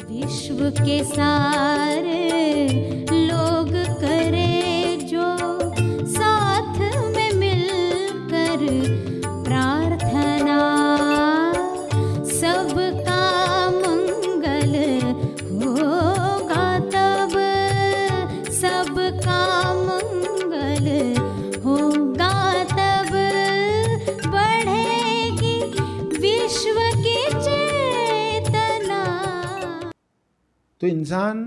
विश्व के सारे लोग करे जो साथ में मिलकर प्रार्थना, सबका मंगल होगा तब, सबका मंगल होगा तब, बढ़ेगी विश्व की चेतना। तो इंसान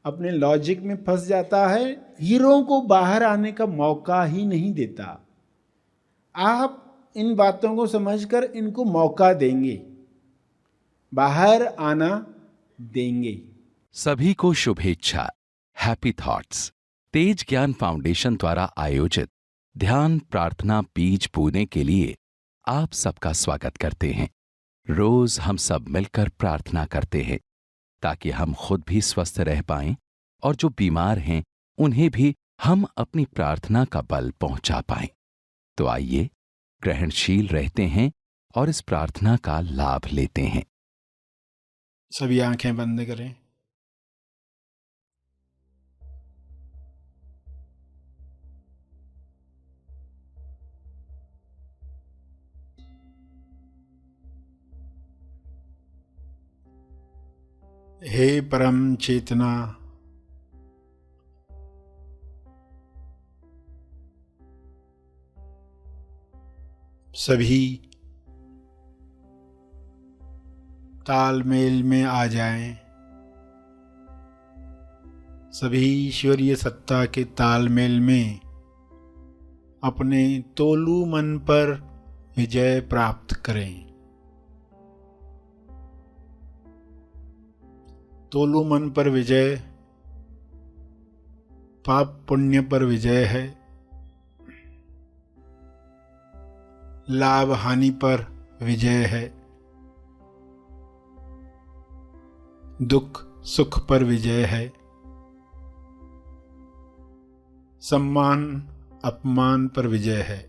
अपने लॉजिक में फंस जाता है, हीरो को बाहर आने का मौका ही नहीं देता। आप इन बातों को समझकर इनको मौका देंगे, बाहर आना देंगे। सभी को शुभेच्छा। हैप्पी थॉट्स तेज ज्ञान फाउंडेशन द्वारा आयोजित ध्यान प्रार्थना बीज बोने के लिए आप सबका स्वागत करते हैं। रोज हम सब मिलकर प्रार्थना करते हैं ताकि हम खुद भी स्वस्थ रह पाएं और जो बीमार हैं उन्हें भी हम अपनी प्रार्थना का बल पहुंचा पाएं। तो आइए ग्रहणशील रहते हैं और इस प्रार्थना का लाभ लेते हैं। सभी आंखें बंद करें। हे परम चेतना, सभी तालमेल में आ जाएं, सभी ईश्वरीय सत्ता के तालमेल में अपने तोलू मन पर विजय प्राप्त करें। तोलू मन पर विजय पाप पुण्य पर विजय है, लाभ हानि पर विजय है, दुख सुख पर विजय है, सम्मान अपमान पर विजय है।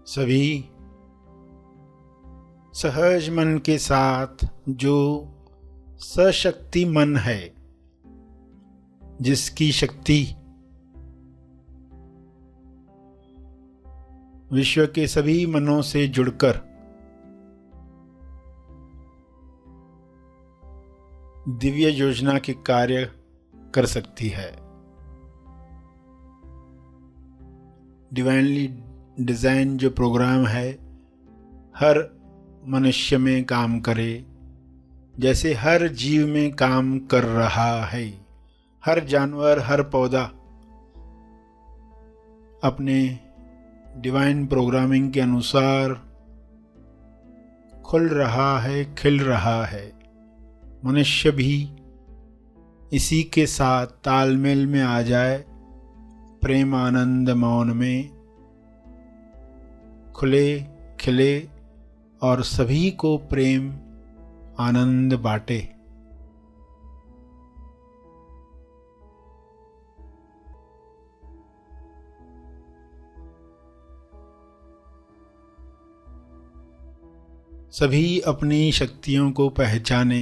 सभी सहज मन के साथ जो सशक्ति मन है, जिसकी शक्ति विश्व के सभी मनों से जुड़कर दिव्य योजना के कार्य कर सकती है, डिवाइनली डिजाइन जो प्रोग्राम है हर मनुष्य में काम करे, जैसे हर जीव में काम कर रहा है। हर जानवर हर पौधा अपने डिवाइन प्रोग्रामिंग के अनुसार खुल रहा है, खिल रहा है। मनुष्य भी इसी के साथ तालमेल में आ जाए, प्रेम आनंद मौन में खुले खिले और सभी को प्रेम आनंद बांटे। सभी अपनी शक्तियों को पहचाने।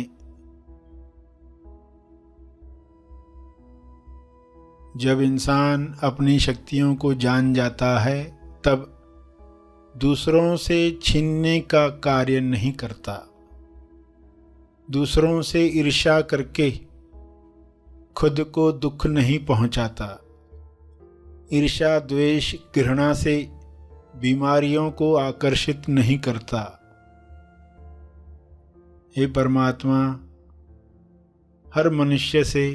जब इंसान अपनी शक्तियों को जान जाता है तब दूसरों से छीनने का कार्य नहीं करता, दूसरों से ईर्ष्या करके खुद को दुख नहीं पहुंचाता, ईर्ष्या द्वेष घृणा से बीमारियों को आकर्षित नहीं करता। हे परमात्मा, हर मनुष्य से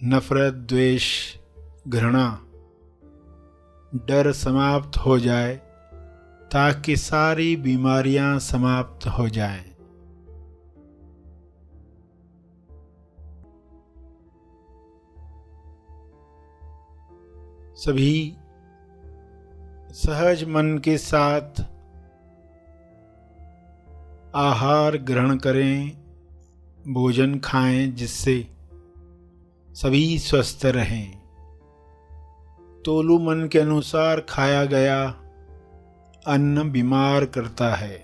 नफरत द्वेष घृणा डर समाप्त हो जाए ताकि सारी बीमारियां समाप्त हो जाएं। सभी सहज मन के साथ आहार ग्रहण करें, भोजन खाएं जिससे सभी स्वस्थ रहें। तोलू मन के अनुसार खाया गया अन्न बीमार करता है।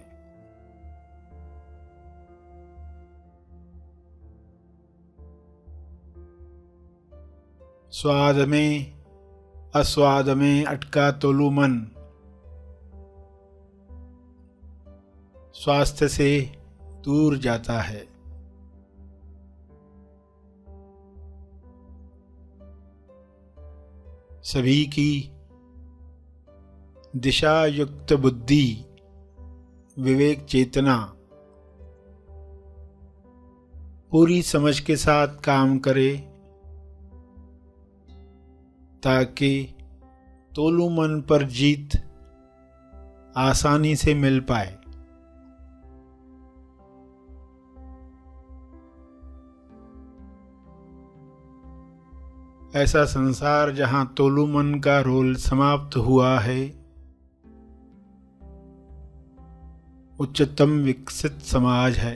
स्वाद में अस्वाद में अटका तोलू मन स्वास्थ्य से दूर जाता है। सभी की दिशा युक्त बुद्धि, विवेक चेतना पूरी समझ के साथ काम करे ताकि तोलू मन पर जीत आसानी से मिल पाए। ऐसा संसार जहां तोलू मन का रोल समाप्त हुआ है, उच्चतम विकसित समाज है।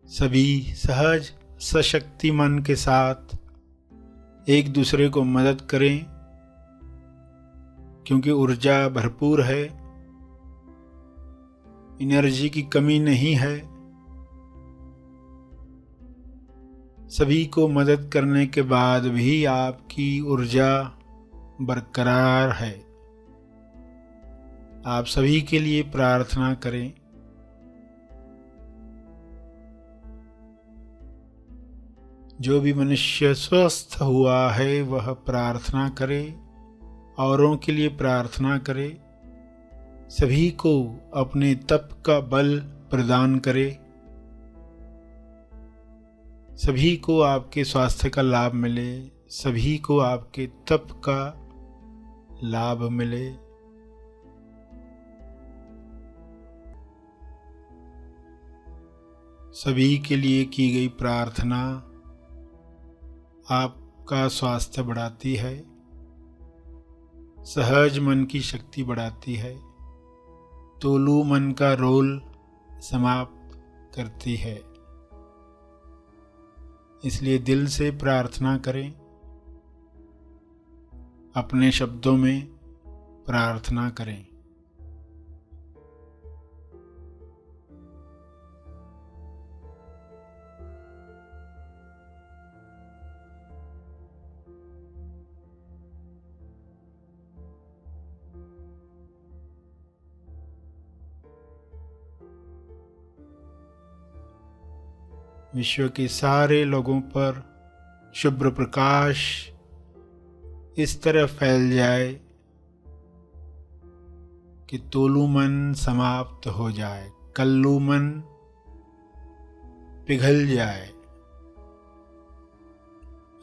सभी सहज सशक्ति मन के साथ एक दूसरे को मदद करें, क्योंकि ऊर्जा भरपूर है, एनर्जी की कमी नहीं है। सभी को मदद करने के बाद भी आपकी ऊर्जा बरकरार है। आप सभी के लिए प्रार्थना करें। जो भी मनुष्य स्वस्थ हुआ है वह प्रार्थना करे, औरों के लिए प्रार्थना करे, सभी को अपने तप का बल प्रदान करे, सभी को आपके स्वास्थ्य का लाभ मिले, सभी को आपके तप का लाभ मिले। सभी के लिए की गई प्रार्थना आपका स्वास्थ्य बढ़ाती है, सहज मन की शक्ति बढ़ाती है, तोलू मन का रोल समाप्त करती है। इसलिए दिल से प्रार्थना करें, अपने शब्दों में प्रार्थना करें। विश्व के सारे लोगों पर शुभ्र प्रकाश इस तरह फैल जाए कि तोलू मन समाप्त हो जाए, कल्लू मन पिघल जाए,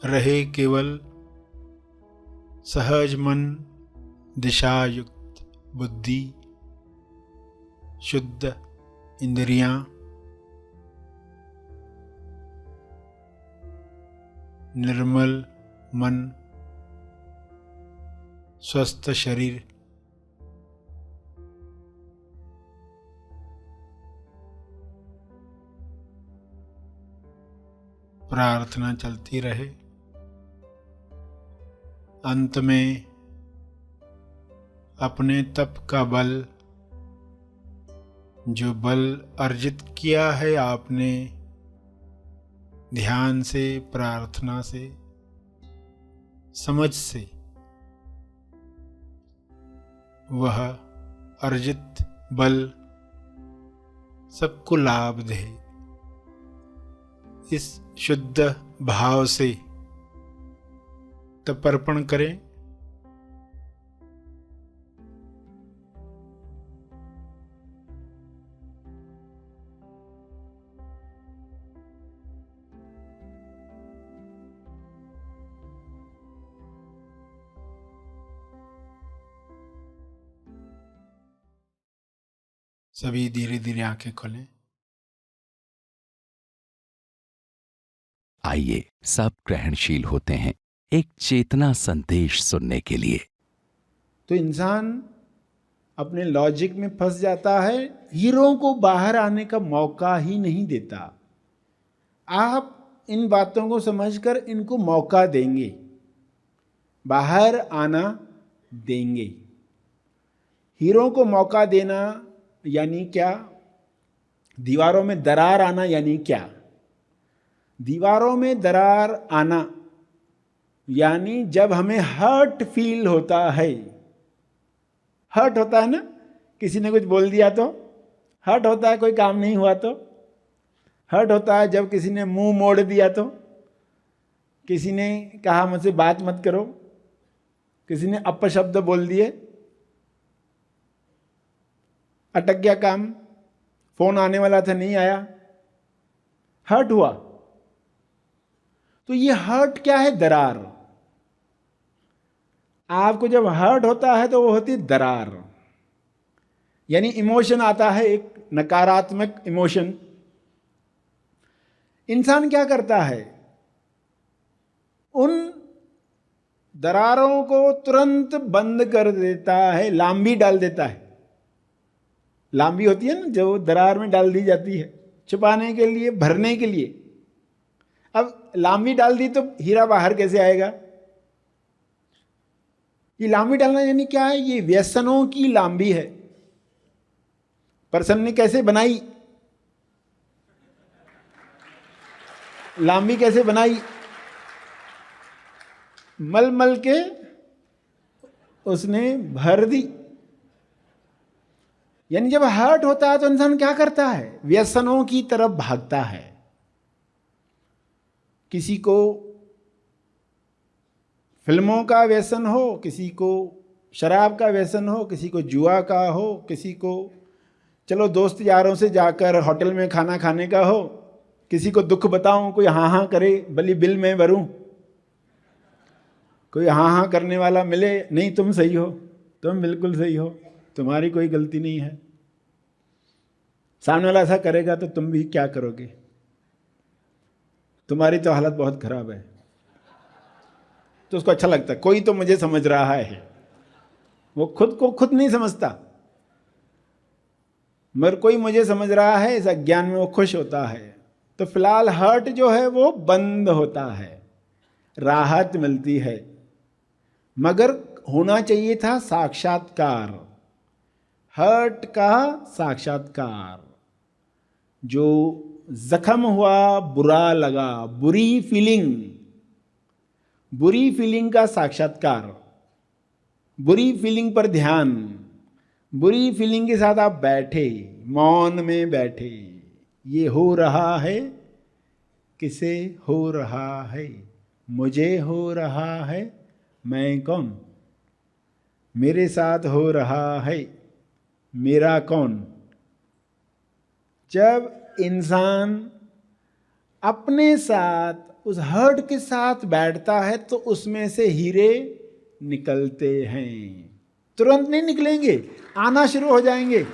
रहे केवल सहज मन, दिशायुक्त बुद्धि, शुद्ध इंद्रियां, निर्मल मन, स्वस्थ शरीर। प्रार्थना चलती रहे। अंत में अपने तप का बल, जो बल अर्जित किया है आपने ध्यान से, प्रार्थना से, समझ से, वह अर्जित बल सबको लाभ दे। इस शुद्ध भाव से तर्पण करें। सभी धीरे धीरे आंखें खोलें। आइए सब ग्रहणशील होते हैं एक चेतना संदेश सुनने के लिए। तो इंसान अपने लॉजिक में फंस जाता है, हीरो को बाहर आने का मौका ही नहीं देता। आप इन बातों को समझकर इनको मौका देंगे, बाहर आना देंगे। हीरो को मौका देना यानी क्या? दीवारों में दरार आना यानी क्या? दीवारों में दरार आना यानी जब हमें हर्ट फील होता है। हर्ट होता है ना, किसी ने कुछ बोल दिया तो हर्ट होता है, कोई काम नहीं हुआ तो हर्ट होता है, जब किसी ने मुंह मोड़ दिया तो, किसी ने कहा मुझसे बात मत करो, किसी ने अपशब्द बोल दिए, अटक गया काम, फोन आने वाला था नहीं आया, हर्ट हुआ। तो ये हर्ट क्या है? दरार। आपको जब हर्ट होता है तो वो होती है दरार, यानी इमोशन आता है, एक नकारात्मक इमोशन। इंसान क्या करता है? उन दरारों को तुरंत बंद कर देता है, लांबी डाल देता है। लांबी होती है ना जो दरार में डाल दी जाती है छुपाने के लिए, भरने के लिए। अब लांबी डाल दी तो हीरा बाहर कैसे आएगा? ये लांबी डालना यानी क्या है? ये व्यसनों की लांबी है। पर्सन ने कैसे बनाई लांबी? कैसे बनाई? मल मल के उसने भर दी। यानी जब हर्ट होता है तो इंसान क्या करता है? व्यसनों की तरफ भागता है। किसी को फिल्मों का व्यसन हो, किसी को शराब का व्यसन हो, किसी को जुआ का हो, किसी को चलो दोस्त यारों से जाकर होटल में खाना खाने का हो, किसी को दुख बताऊं, कोई हाँ हाँ करे, भली बिल में भरूं, कोई हाँ हाँ करने वाला मिले, नहीं तुम सही हो, तुम बिल्कुल सही हो, तुम्हारी कोई गलती नहीं है। सामने वाला ऐसा करेगा तो तुम भी क्या करोगे? तुम्हारी तो हालत बहुत खराब है। तो उसको अच्छा लगता है, कोई तो मुझे समझ रहा है। वो खुद को खुद नहीं समझता, मगर कोई मुझे समझ रहा है, इस अज्ञान में वो खुश होता है। तो फिलहाल हर्ट जो है वो बंद होता है, राहत मिलती है। मगर होना चाहिए था साक्षात्कार, हर्ट का साक्षात्कार। जो जख्म हुआ, बुरा लगा, बुरी फीलिंग का साक्षात्कार, बुरी फीलिंग पर ध्यान, बुरी फीलिंग के साथ आप बैठे, मौन में बैठे। ये हो रहा है, किसे हो रहा है? मुझे हो रहा है, मैं कौन? मेरे साथ हो रहा है, मेरा कौन? जब इंसान अपने साथ उस हर्ट के साथ बैठता है तो उसमें से हीरे निकलते हैं। तुरंत नहीं निकलेंगे, आना शुरू हो जाएंगे।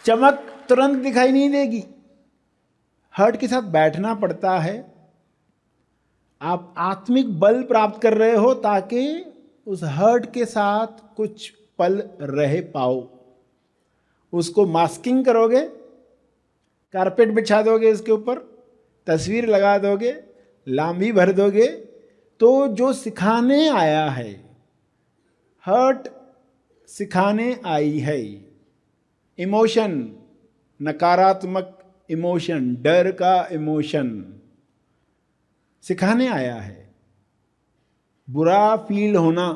चमक तुरंत दिखाई नहीं देगी, हर्ट के साथ बैठना पड़ता है। आप आत्मिक बल प्राप्त कर रहे हो ताकि उस हर्ट के साथ कुछ पल रह पाओ। उसको मास्किंग करोगे, कारपेट बिछा दोगे, उसके ऊपर तस्वीर लगा दोगे, लांबी भर दोगे, तो जो सिखाने आया है, हर्ट सिखाने आई है, इमोशन, नकारात्मक इमोशन, डर का इमोशन सिखाने आया है, बुरा फील होना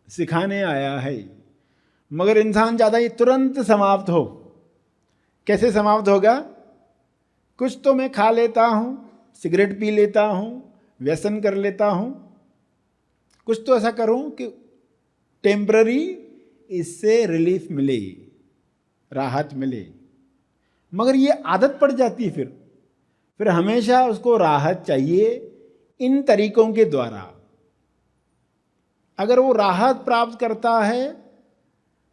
सिखाने आया है। मगर इंसान चाहता है ये तुरंत समाप्त हो। कैसे समाप्त होगा? कुछ तो मैं खा लेता हूँ, सिगरेट पी लेता हूँ, व्यसन कर लेता हूँ, कुछ तो ऐसा करूँ कि टेम्पररी इससे रिलीफ मिले, राहत मिले। मगर ये आदत पड़ जाती है, फिर हमेशा उसको राहत चाहिए इन तरीकों के द्वारा। अगर वो राहत प्राप्त करता है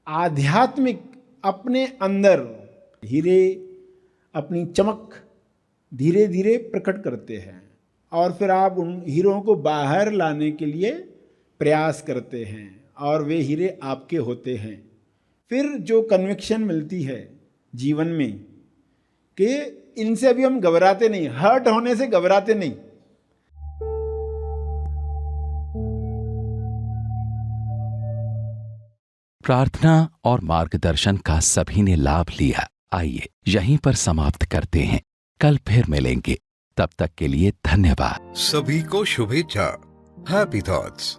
आध्यात्मिक, अपने अंदर हीरे अपनी चमक धीरे धीरे प्रकट करते हैं और फिर आप उन हीरों को बाहर लाने के लिए प्रयास करते हैं और वे हीरे आपके होते हैं। फिर जो कन्विक्शन मिलती है जीवन में कि इनसे अभी हम घबराते नहीं, हर्ट होने से घबराते नहीं। प्रार्थना और मार्गदर्शन का सभी ने लाभ लिया। आइए यहीं पर समाप्त करते हैं, कल फिर मिलेंगे, तब तक के लिए धन्यवाद। सभी को शुभेच्छा। Happy thoughts.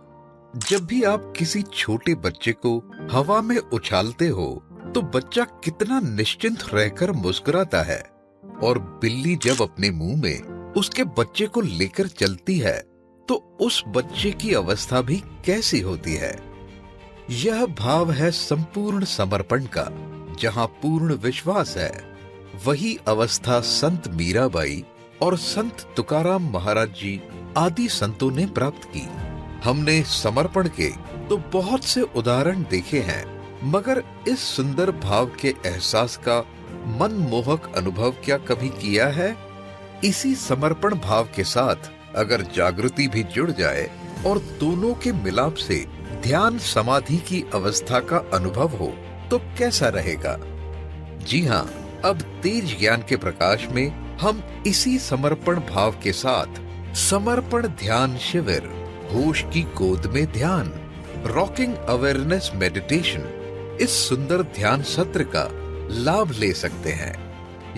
जब भी आप किसी छोटे बच्चे को हवा में उछालते हो तो बच्चा कितना निश्चिंत रहकर मुस्कुराता है, और बिल्ली जब अपने मुंह में उसके बच्चे को लेकर चलती है तो उस बच्चे की अवस्था भी कैसी होती है। यह भाव है संपूर्ण समर्पण का। जहां पूर्ण विश्वास है, वही अवस्था संत मीराबाई और संत तुकाराम महाराज जी आदि संतों ने प्राप्त की। हमने समर्पण के तो बहुत से उदाहरण देखे हैं, मगर इस सुंदर भाव के एहसास का मनमोहक अनुभव क्या कभी किया है? इसी समर्पण भाव के साथ अगर जागृति भी जुड़ जाए और दोनों के मिलाप से ध्यान समाधि की अवस्था का अनुभव हो तो कैसा रहेगा? जी हाँ, अब तेज ज्ञान के प्रकाश में हम इसी समर्पण भाव के साथ समर्पण ध्यान शिविर, होश की गोद में ध्यान, रॉकिंग अवेयरनेस मेडिटेशन, इस सुंदर ध्यान सत्र का लाभ ले सकते हैं।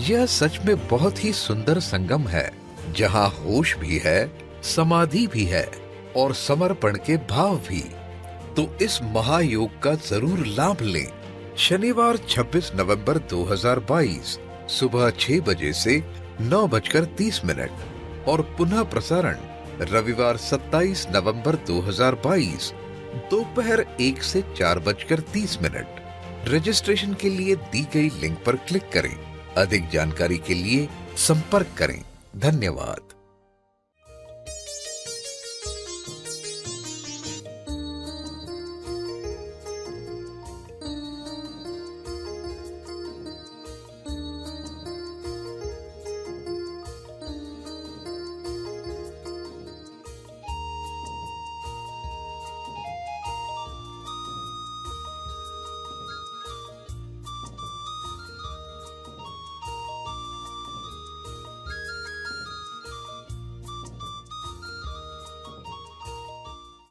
यह सच में बहुत ही सुंदर संगम है, जहां होश भी है, समाधि भी है और समर्पण के भाव भी। तो इस महायोग का जरूर लाभ लें। शनिवार 26 नवंबर 2022 सुबह 6 बजे से 9:30 और पुनः प्रसारण रविवार 27 नवंबर 2022 दोपहर 1 से 4:30। रजिस्ट्रेशन के लिए दी गई लिंक पर क्लिक करें। अधिक जानकारी के लिए संपर्क करें। धन्यवाद।